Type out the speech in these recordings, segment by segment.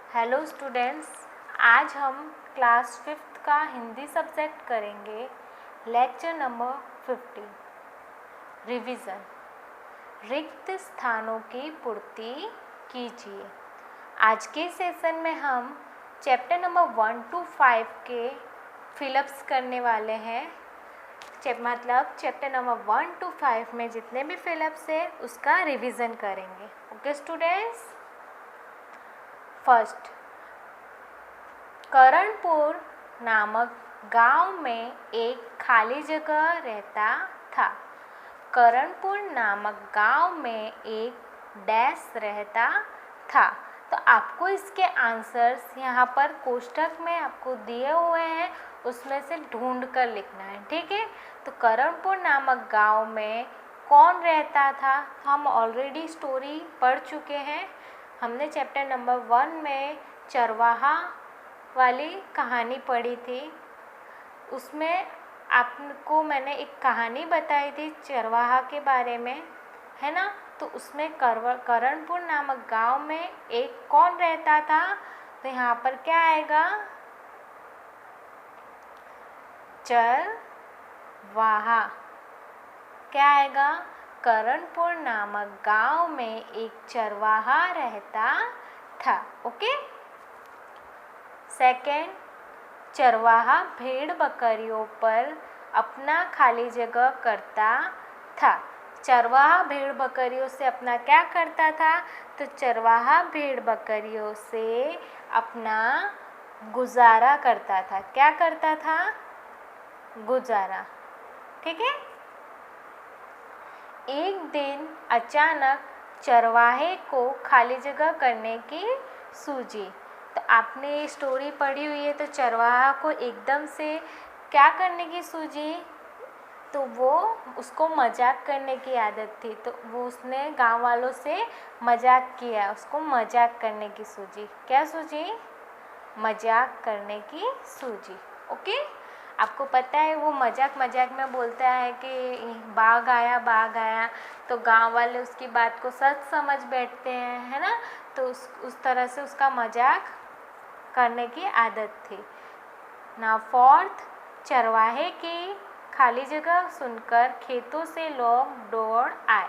Hello students, आज हम class 5th का हिंदी सब्जेक्ट करेंगे। Lecture number 50 revision. रिक्त स्थानों की पूर्ति कीजिए। आज के सेशन में हम चैप्टर नंबर 1 to 5 के फिलअप्स करने वाले हैं। मतलब चैप्टर नंबर 1 to 5 में जितने भी फिलअप्स है उसका रिवीजन करेंगे। ओके स्टूडेंट्स, फर्स्ट, करणपुर नामक गांव में एक खाली जगह रहता था। करणपुर नामक गांव में एक डैश रहता था। तो आपको इसके आंसर्स यहाँ पर कोष्टक में आपको दिए हुए हैं, उसमें से ढूंढ कर लिखना है, ठीक है। तो करणपुर नामक गांव में कौन रहता था? हम ऑलरेडी स्टोरी पढ़ चुके हैं। हमने चैप्टर नंबर 1 में चरवाहा वाली कहानी पढ़ी थी। उसमें आपको मैंने एक कहानी बताई थी चरवाहा के बारे में, है ना। तो उसमें करणपुर नामक गांव में एक कौन रहता था? तो यहाँ पर क्या आएगा? चरवाहा। क्या आएगा? करणपुर नामक गांव में एक चरवाहा रहता था। ओके। सेकेंड, चरवाहा भेड़ बकरियों पर अपना खाली जगह करता था। चरवाहा भेड़ बकरियों से अपना क्या करता था? तो चरवाहा भेड़ बकरियों से अपना गुजारा करता था। क्या करता था? गुजारा, ठीक है। एक दिन अचानक चरवाहे को खाली जगह करने की सूझी। तो आपने ये स्टोरी पढ़ी हुई है। तो चरवाहा को एकदम से क्या करने की सूझी? तो वो उसको मजाक करने की आदत थी, तो वो उसने गांव वालों से मजाक किया। उसको मजाक करने की सूझी। क्या सूझी? मजाक करने की सूझी। ओके। आपको पता है वो मजाक में बोलता है कि बाघ आया बाघ आया। तो गांव वाले उसकी बात को सच समझ बैठते हैं, है ना। तो उस तरह से उसका मजाक करने की आदत थी ना। फोर्थ, चरवाहे की खाली जगह सुनकर खेतों से लोग दौड़ आए।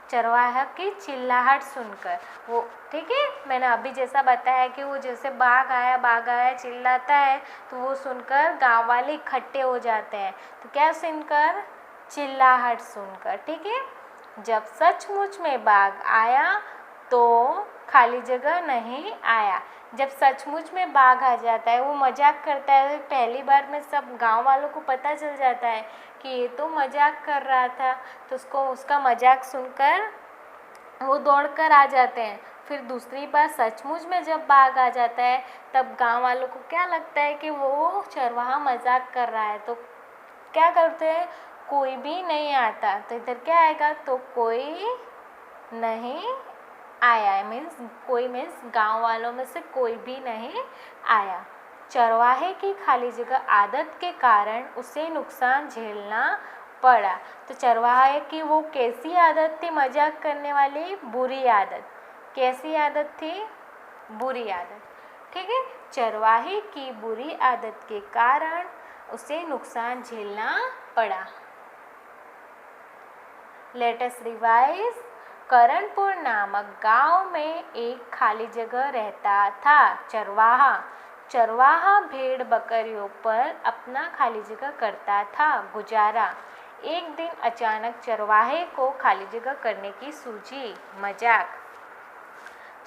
चरवाहा की चिल्लाहट सुनकर वो, ठीक है, मैंने अभी जैसा बताया कि वो जैसे बाघ आया चिल्लाता है, तो वो सुनकर गांव वाले इकट्ठे हो जाते हैं। तो क्या सुनकर? चिल्लाहट सुनकर, ठीक है। जब सचमुच में बाघ आया तो खाली जगह नहीं आया। जब सचमुच में बाघ आ जाता है, वो मजाक करता है, पहली बार में सब गांव वालों को पता चल जाता है कि ये तो मजाक कर रहा था। तो उसका मजाक सुनकर वो दौड़कर आ जाते हैं। फिर दूसरी बार सचमुच में जब बाघ आ जाता है, तब गांव वालों को क्या लगता है कि वो चरवाहा मजाक कर रहा है। तो क्या करते हैं? कोई भी नहीं आता। तो इधर क्या आएगा? तो कोई नहीं आया, मीन्स गांव वालों में से कोई भी नहीं आया। चरवाहे की खाली जगह आदत के कारण उसे नुकसान झेलना पड़ा। तो चरवाहे की वो कैसी आदत थी? मजाक करने वाली बुरी आदत। कैसी आदत थी? बुरी आदत, ठीक है। चरवाहे की बुरी आदत के कारण उसे नुकसान झेलना पड़ा। Let us revise. करणपुर नामक गांव में एक खाली जगह रहता था। चरवाहा भेड़ बकरियों पर अपना खाली जगह करता था, गुजारा। एक दिन अचानक चरवाहे को खाली जगह करने की सूझी, मजाक।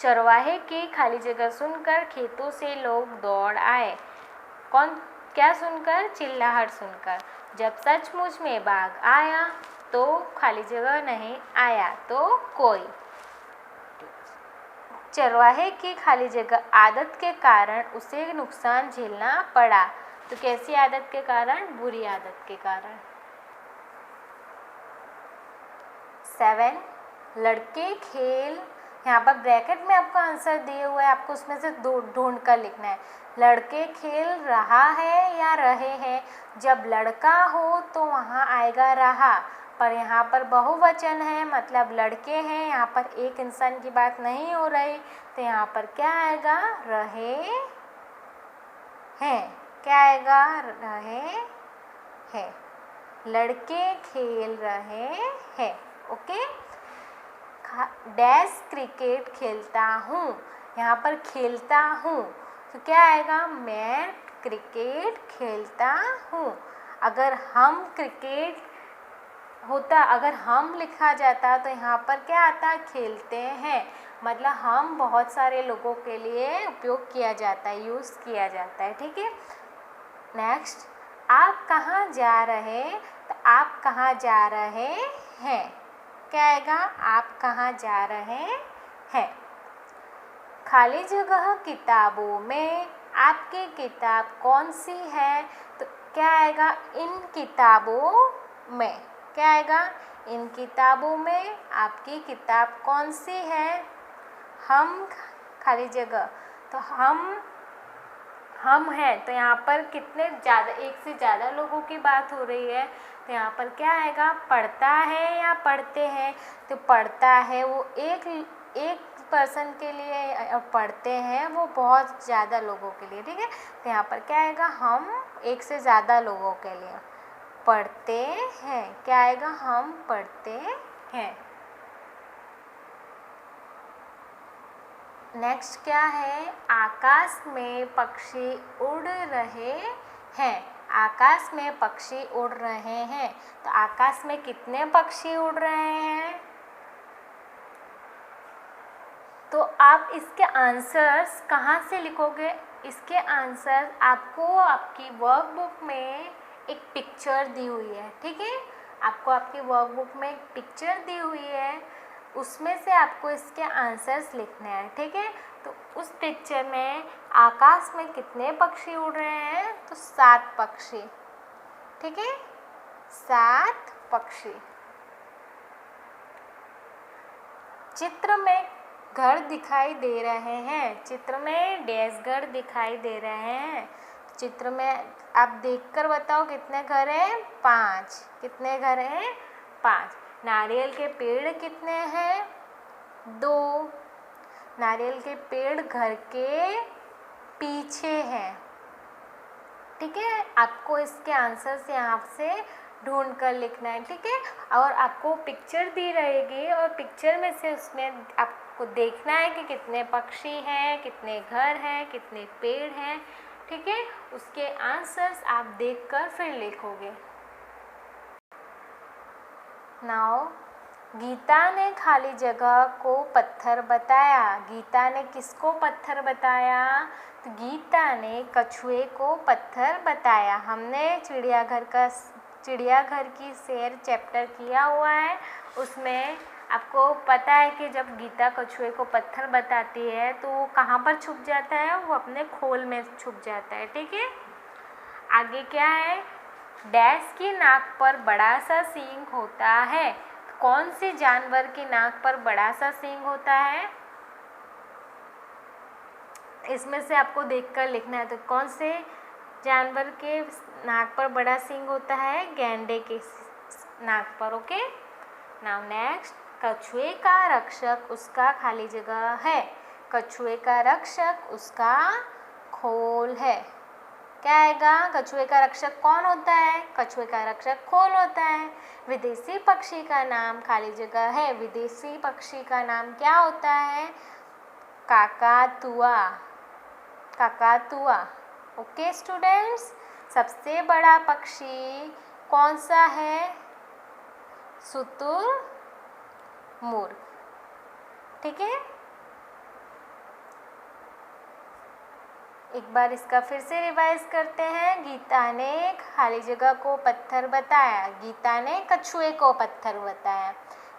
चरवाहे की खाली जगह सुनकर खेतों से लोग दौड़ आए। क्या सुनकर? चिल्लाहट सुनकर। जब सचमुच में बाघ आया तो खाली जगह नहीं आया। तो कोई। चरवाहे की खाली जगह आदत के कारण उसे नुकसान झेलना पड़ा। तो कैसी आदत के कारण? बुरी आदत के कारण। 7, लड़के खेल। यहाँ पर ब्रैकेट में आपको आंसर दिए हुए हैं, आपको उसमें से ढूंढ कर लिखना है। लड़के खेल रहा है या रहे हैं? जब लड़का हो तो वहाँ आएगा रहा, पर यहाँ पर बहुवचन है, मतलब लड़के हैं, यहाँ पर एक इंसान की बात नहीं हो रही, तो यहाँ पर क्या आएगा? रहे हैं। क्या आएगा? रहे हैं। लड़के खेल रहे हैं। ओके। डैश क्रिकेट खेलता हूँ, यहाँ पर खेलता हूँ, तो क्या आएगा? मैं क्रिकेट खेलता हूँ। अगर हम क्रिकेट होता, अगर हम लिखा जाता तो यहाँ पर क्या आता? खेलते हैं, मतलब हम बहुत सारे लोगों के लिए उपयोग किया जाता है, यूज़ किया जाता है। ठीक है। नेक्स्ट, आप कहाँ जा रहे? तो आप कहाँ जा रहे हैं? क्या आएगा? आप कहाँ जा रहे हैं। खाली जगह किताबों में आपकी किताब कौन सी है? तो क्या आएगा? इन किताबों में। क्या आएगा? इन किताबों में आपकी किताब कौन सी है? हम खाली जगह, तो हम हैं, तो यहाँ पर कितने ज़्यादा, एक से ज़्यादा लोगों की बात हो रही है, तो यहाँ पर क्या आएगा? पढ़ता है या पढ़ते हैं? तो पढ़ता है वो एक पर्सन के लिए, पढ़ते हैं वो बहुत ज़्यादा लोगों के लिए। ठीक है। तो यहाँ पर क्या आएगा? हम एक से ज़्यादा लोगों के लिए पढ़ते हैं। क्या आएगा? हम पढ़ते हैं। नेक्स्ट क्या है? आकाश में पक्षी उड़ रहे हैं। आकाश में पक्षी उड़ रहे हैं, तो आकाश में कितने पक्षी उड़ रहे हैं? तो आप इसके आंसर्स कहाँ से लिखोगे? इसके आंसर आपको आपकी वर्कबुक में एक पिक्चर दी हुई है। ठीक है। आपको आपकी वर्कबुक में एक पिक्चर दी हुई है, उसमें से आपको इसके आंसर्स लिखने हैं। ठीक है। तो उस पिक्चर में आकाश में कितने पक्षी उड़ रहे हैं? तो 7 पक्षी। ठीक है। 7 पक्षी। चित्र में घर दिखाई दे रहे हैं। चित्र में डैश घर दिखाई दे रहे हैं। चित्र में आप देखकर बताओ कितने घर हैं? 5। कितने घर हैं? 5। नारियल के पेड़ कितने हैं? 2। नारियल के पेड़ घर के पीछे हैं। ठीक है। आपको इसके आंसर्स यहाँ से ढूंढ कर लिखना है। ठीक है। और आपको पिक्चर दी रहेगी, और पिक्चर में से उसमें आपको देखना है कि कितने पक्षी हैं, कितने घर हैं, कितने पेड़ हैं। ठीक है। उसके आंसर्स आप देखकर फिर लिखोगे। नाउ, गीता ने खाली जगह को पत्थर बताया। गीता ने किसको पत्थर बताया? तो गीता ने कछुए को पत्थर बताया। हमने चिड़ियाघर की सैर चैप्टर किया हुआ है, उसमें आपको पता है कि जब गीता कछुए को पत्थर बताती है तो वो कहाँ पर छुप जाता है? वो अपने खोल में छुप जाता है। ठीक है। आगे क्या है? डैश की नाक पर बड़ा सा सींग होता है। कौन से जानवर की नाक पर बड़ा सा सींग होता है? इसमें से आपको देखकर लिखना है। तो कौन से जानवर के नाक पर बड़ा सींग होता है? गैंडे के नाक पर। ओके। नाउ नेक्स्ट, कछुए का रक्षक उसका खाली जगह है। कछुए का रक्षक उसका खोल है। क्या आएगा? कछुए का रक्षक कौन होता है? कछुए का रक्षक खोल होता है। विदेशी पक्षी का नाम खाली जगह है। विदेशी पक्षी का नाम क्या होता है? काकातुआ। काकातुआ। ओके स्टूडेंट्स, सबसे बड़ा पक्षी कौन सा है? शुतुरमुर्ग। ठीक है। एक बार इसका फिर से रिवाइज करते हैं। गीता ने खाली जगह को पत्थर बताया। गीता ने कछुए को पत्थर बताया।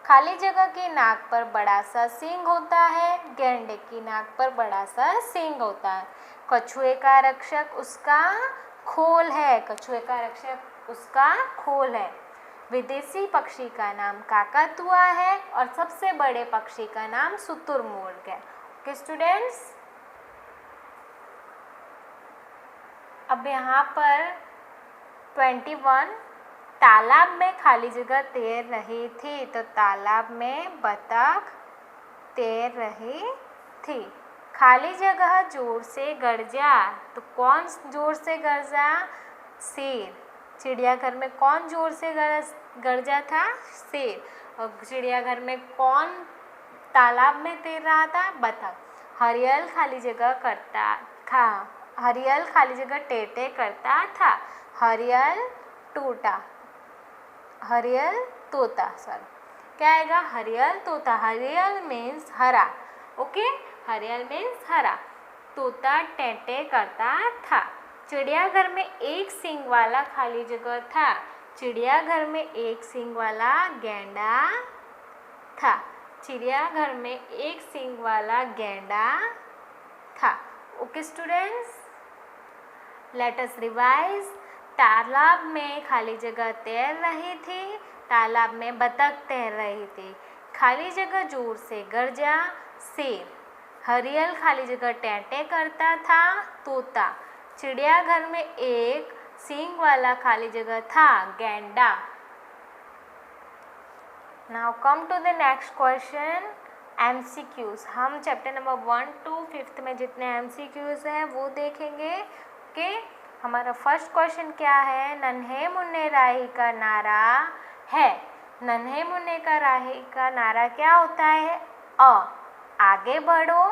खाली जगह की नाक पर बड़ा सा सींग होता है। गैंडे की नाक पर बड़ा सा सींग होता है। कछुए का रक्षक उसका खोल है। कछुए का रक्षक उसका खोल है। विदेशी पक्षी का नाम काकातुआ है, और सबसे बड़े पक्षी का नाम शुतुरमुर्ग है। ओके स्टूडेंट्स, अब यहाँ पर 21 तालाब में खाली जगह तैर रही थी, तो तालाब में बतख तैर रही थी। खाली जगह जोर से गरजा, तो कौन जोर से गरजा? शेर। चिड़ियाघर में कौन जोर से गरजा था? शेर। और चिड़ियाघर में कौन तालाब में तैर रहा था? बतख। हरियल खाली जगह करता था, हरियल खाली जगह टेटे करता था। हरियल टूटा, हरियल तोता, सॉरी क्या आएगा? हरियल तोता। हरियल मीन्स हरा, ओके, हरियल मीन्स हरा। तोता टेटे करता था। चिड़ियाघर में एक सींग वाला खाली जगह था। चिड़ियाघर में एक सींग वाला गैंडा था। चिड़ियाघर में एक सींग वाला गैंडा था। Okay students, let us revise. तालाब में खाली जगह तैर रही थी, तालाब में बतख तैर रही थी। खाली जगह जोर से गरजा, शेर। हरियल खाली जगह टेंटे करता था, तोता। चिड़ियाघर में एक सींग वाला खाली जगह था, गैंडा। Now come to the next question, MCQs। हम चैप्टर नंबर 1 to 5 में जितने MCQs हैं वो देखेंगे। ओके, हमारा फर्स्ट क्वेश्चन क्या है? नन्हे मुन्ने राही का नारा है। नन्हे मुन्ने का राही का नारा क्या होता है? अ, आगे बढ़ो।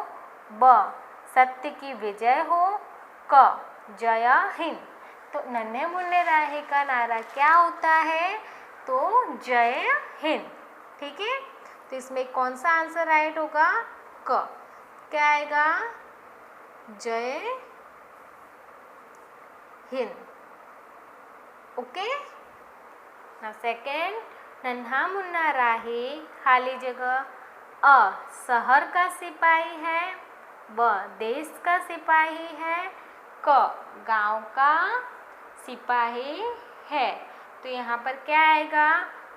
ब, सत्य की विजय हो। क, जय हिंद। तो नन्हे मुन्ने राही का नारा क्या होता है? तो जय हिंद, ठीक है। तो इसमें कौन सा आंसर राइट होगा? क। क्या आएगा? जय हिंद, ओके। नाउ सेकेंड, नन्हा मुन्ना राही खाली जगह अ, शहर का सिपाही है। ब, देश का सिपाही है। क, गांव का सिपाही है। तो यहाँ पर क्या आएगा?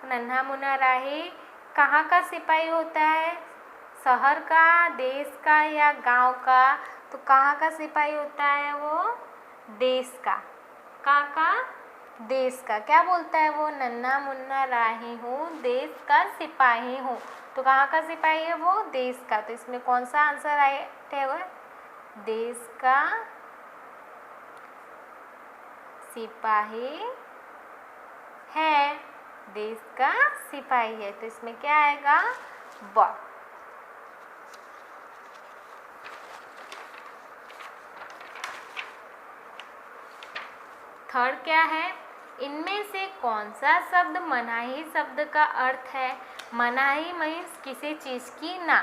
नन्हा मुन्ना राही कहाँ का सिपाही होता है? शहर का, देश का या गांव का? तो कहाँ का सिपाही होता है वो? देश का। कहाँ का? देश का। क्या बोलता है वो? नन्हा मुन्ना राही हूँ, देश का सिपाही हूँ। तो कहाँ का सिपाही है वो? देश का। तो इसमें कौन सा आंसर राइट है? वो देश का सिपाही है, देश का सिपाही है। तो इसमें क्या आएगा? ब। थर्ड क्या है? इनमें से कौन सा शब्द मनाही शब्द का अर्थ है? मनाही मीन्स किसी चीज़ की ना,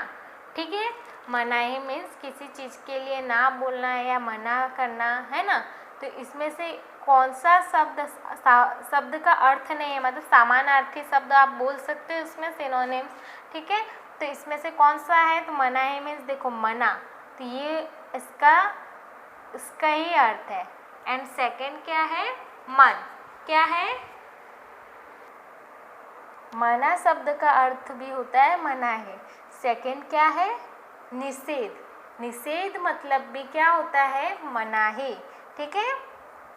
ठीक है। मनाही मीन्स किसी चीज़ के लिए ना बोलना या मना करना, है ना। तो इसमें से कौन सा शब्द का अर्थ नहीं है, मतलब समानार्थी शब्द आप बोल सकते हो इसमें, सिनोनिम्स, ठीक है। तो इसमें से कौन सा है? तो मनाही मीन्स देखो मना, तो ये इसका ही अर्थ है। एंड सेकंड क्या है? मन। क्या है? मना शब्द का अर्थ भी होता है मना है। सेकंड क्या है? निषेध। निषेध मतलब भी क्या होता है? मनाही, ठीक है।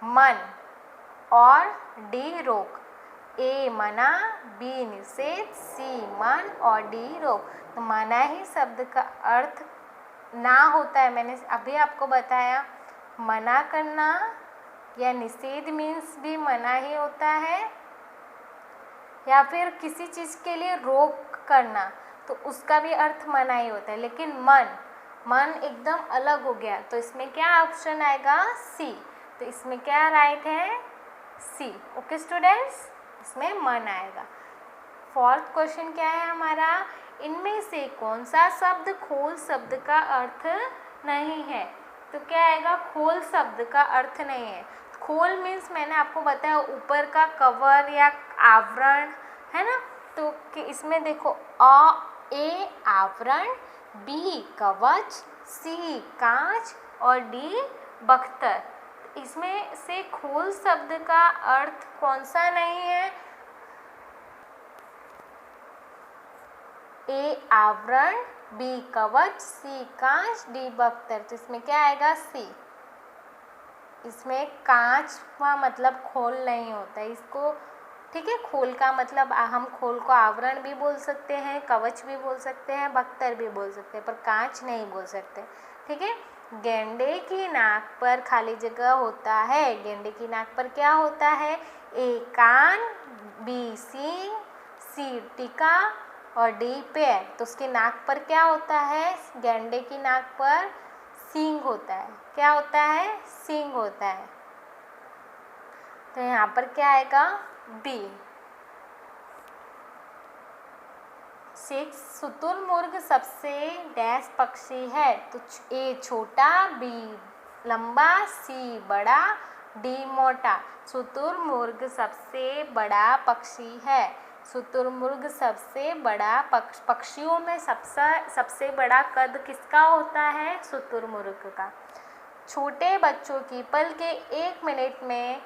मन और डी रोक। ए मना, बी निषेध, सी मन और डी रोक। तो मनाही शब्द का अर्थ ना होता है, मैंने अभी आपको बताया। मना करना या निषेध मीन्स भी मना ही होता है, या फिर किसी चीज़ के लिए रोक करना तो उसका भी अर्थ मना ही होता है। लेकिन मन एकदम अलग हो गया, तो इसमें क्या ऑप्शन आएगा? सी। तो इसमें क्या राइट है? सी। ओके स्टूडेंट्स, इसमें मन आएगा। फोर्थ क्वेश्चन क्या है हमारा? इनमें से कौन सा शब्द खोल शब्द का अर्थ नहीं है? तो क्या आएगा? खोल शब्द का अर्थ नहीं है। खोल मीन्स मैंने आपको बताया ऊपर का कवर या आवरण, है ना। तो कि इसमें देखो ए आवरण, बी कवच, सी कांच और डी बख्तर। इसमें से खोल शब्द का अर्थ कौन सा नहीं है? ए आवरण, बी कवच, सी कांच, डी बख्तर। तो इसमें क्या आएगा? सी। इसमें कांच का मतलब खोल नहीं होता है इसको, ठीक है। खोल का मतलब हम खोल को आवरण भी बोल सकते हैं, कवच भी बोल सकते हैं, बख्तर भी बोल सकते हैं, पर कांच नहीं बोल सकते। ठीक है। गेंडे की नाक पर खाली जगह होता है। गेंडे की नाक पर क्या होता है? ए कान, बी सींग, सी टीका और डी पैर। तो उसकी नाक पर क्या होता है? गेंडे की नाक पर सींग होता है। क्या होता है? सींग होता है। तो यहाँ पर क्या आएगा? बी। 6 शुतुरमुर्ग सबसे डैश पक्षी है। तो ए छोटा, बी लंबा, सी बड़ा, डी मोटा। शुतुरमुर्ग सबसे बड़ा पक्षी है। शुतुरमुर्ग सबसे बड़ा पक्षियों में सबसे बड़ा कद किसका होता है? शुतुरमुर्ग का। छोटे बच्चों की पलकें 1 मिनट में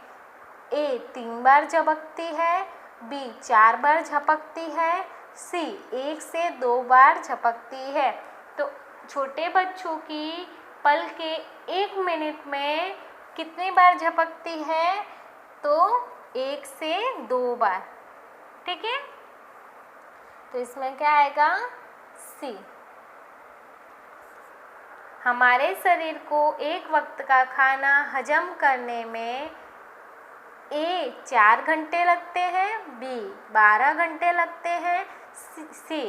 ए 3 बार झपकती है, बी 4 बार झपकती है, सी 1 से 2 बार झपकती है। तो छोटे बच्चों की पलकें 1 मिनट में कितनी बार झपकती है? तो 1 से 2 बार। ठीक है। तो इसमें क्या आएगा? सी। हमारे शरीर को एक वक्त का खाना हजम करने में ए 4 घंटे लगते हैं, बी 12 घंटे लगते हैं, सी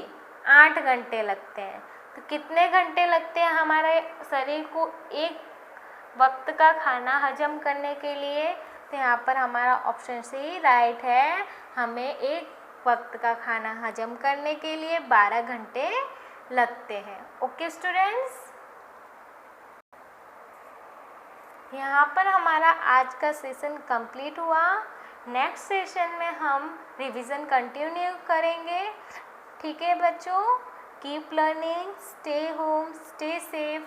8 घंटे लगते हैं। तो कितने घंटे लगते हैं हमारे शरीर को एक वक्त का खाना हजम करने के लिए? तो यहाँ पर हमारा ऑप्शन सी राइट है। हमें एक वक्त का खाना हजम करने के लिए 12 घंटे लगते हैं। ओके स्टूडेंट्स, यहाँ पर हमारा आज का सेशन कंप्लीट हुआ। नेक्स्ट सेशन में हम रिवीजन कंटिन्यू करेंगे। ठीक है बच्चों, keep learning, stay home, stay safe.